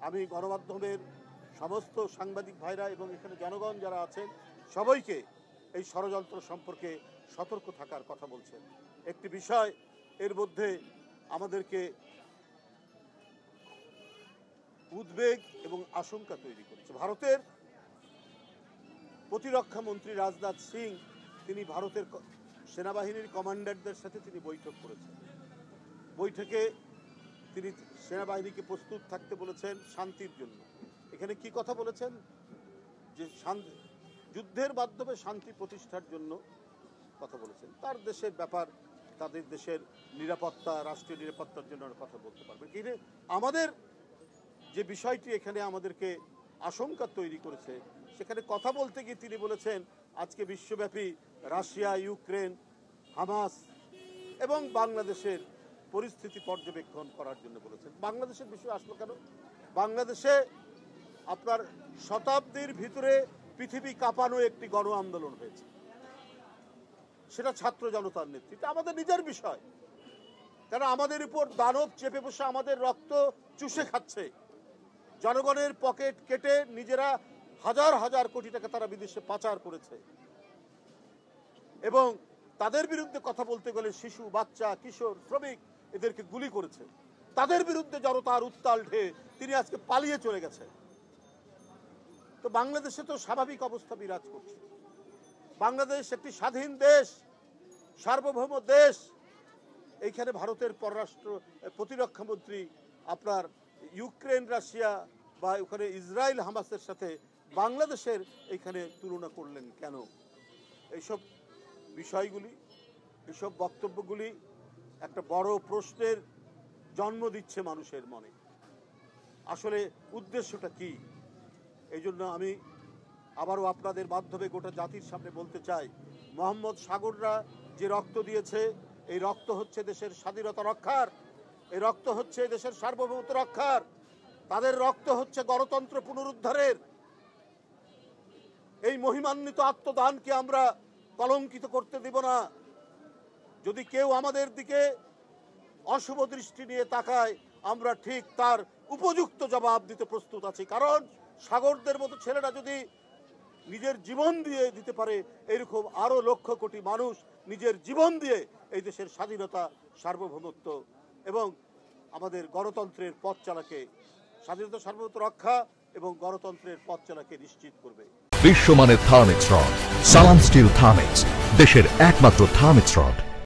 আমি গণমাধ্যমের সমস্ত সাংবাদিক ভাইরা এবং এখানে জনগণ যারা আছেন সবাইকে এই ষড়যন্ত্র সম্পর্কে সতর্ক থাকার কথা বলছেন। একটি বিষয় এর মধ্যে আমাদেরকে উদ্বেগ এবং আশঙ্কা তৈরি করেছে। ভারতের প্রতিরক্ষা মন্ত্রী রাজনাথ সিং তিনি ভারতের সেনাবাহিনীর কমান্ডারদের সাথে তিনি বৈঠক করেছেন। বৈঠকে তিনি সেনাবাহিনীকে প্রস্তুত থাকতে বলেছেন শান্তির জন্য। এখানে কি কথা বলেছেন? যে যুদ্ধের মাধ্যমে শান্তি প্রতিষ্ঠার জন্য কথা বলেছেন। তার দেশের ব্যাপার, তাদের দেশের নিরাপত্তা, রাষ্ট্রীয় নিরাপত্তার জন্য কথা বলতে পারবে। কিন্তু আমাদের যে বিষয়টি এখানে আমাদেরকে আশঙ্কা তৈরি করেছে, সেখানে কথা বলতে গিয়ে তিনি বলেছেন আজকে বিশ্বব্যাপী রাশিয়া, ইউক্রেন, হামাস এবং বাংলাদেশের পরিস্থিতি পর্যবেক্ষণ করার জন্য বলেছেন। বাংলাদেশের বিষয় আসলো কেন? বাংলাদেশে আপনার শতাব্দীর ভিতরে পৃথিবী কাঁপানো একটি গণ আন্দোলন হয়েছে, সেটা ছাত্র জনতার নেতৃত্বে। আমাদের নিজের বিষয়, কারণ আমাদের উপর দানব চেপে বসে আমাদের রক্ত চুষে খাচ্ছে। জনগণের পকেট কেটে নিজেরা হাজার হাজার কোটি টাকা তারা বিদেশে পাচার করেছে এবং তাদের বিরুদ্ধে কথা বলতে গেলে শিশু, বাচ্চা, কিশোর, শ্রমিক এদেরকে গুলি করেছে। তাদের বিরুদ্ধে জনতার উত্তাল ঢেউ, তিনি আজকে পালিয়ে চলে গেছে। তো বাংলাদেশে তো স্বাভাবিক অবস্থা বিরাজ করছে। বাংলাদেশ একটি স্বাধীন দেশ, সার্বভৌম দেশ। এইখানে ভারতের প্রতিরক্ষা মন্ত্রী আপনার ইউক্রেন, রাশিয়া বা ওখানে ইসরায়েল, হামাসের সাথে বাংলাদেশের এইখানে তুলনা করলেন কেন? এইসব বিষয়গুলি, এইসব বক্তব্যগুলি একটা বড় প্রশ্নের জন্ম দিচ্ছে মানুষের মনে। আসলে উদ্দেশ্যটা কি? এই জন্য আমি আবারও আপনাদের মাধ্যমে গোটা জাতির সামনে বলতে চাই, মোহাম্মদ সাগররা যে রক্ত দিয়েছে, এই রক্ত হচ্ছে দেশের স্বাধীনতা রক্ষার, এই রক্ত হচ্ছে দেশের সার্বভৌমত্ব রক্ষার, তাদের রক্ত হচ্ছে গণতন্ত্র পুনরুদ্ধারের। এই মহিমান্বিত আত্মদানকে আমরা কলঙ্কিত করতে দেব না। যদি কেউ আমাদের দিকে অশুভ দৃষ্টি নিয়ে তাকায়, আমরা ঠিক তার উপযুক্ত জবাব দিতে প্রস্তুত আছি। কারণ সাগরদের মতো ছেলেরা যদি নিজের জীবন দিয়ে দিতে পারে, এরকম আরো লক্ষ কোটি মানুষ নিজের জীবন দিয়ে এই দেশের স্বাধীনতা, সার্বভৌমত্ব এবং আমাদের গণতন্ত্রের পথ চলাকে, স্বাধীনতা, সার্বভৌমত্ব রক্ষা এবং গণতন্ত্রের পথ চলাকে নিশ্চিত করবে। বিশ্বমানের থার্মিক্স রড, সালাম স্টিল থার্মিক্স, দেশের একমাত্র থার্মিক্স রড।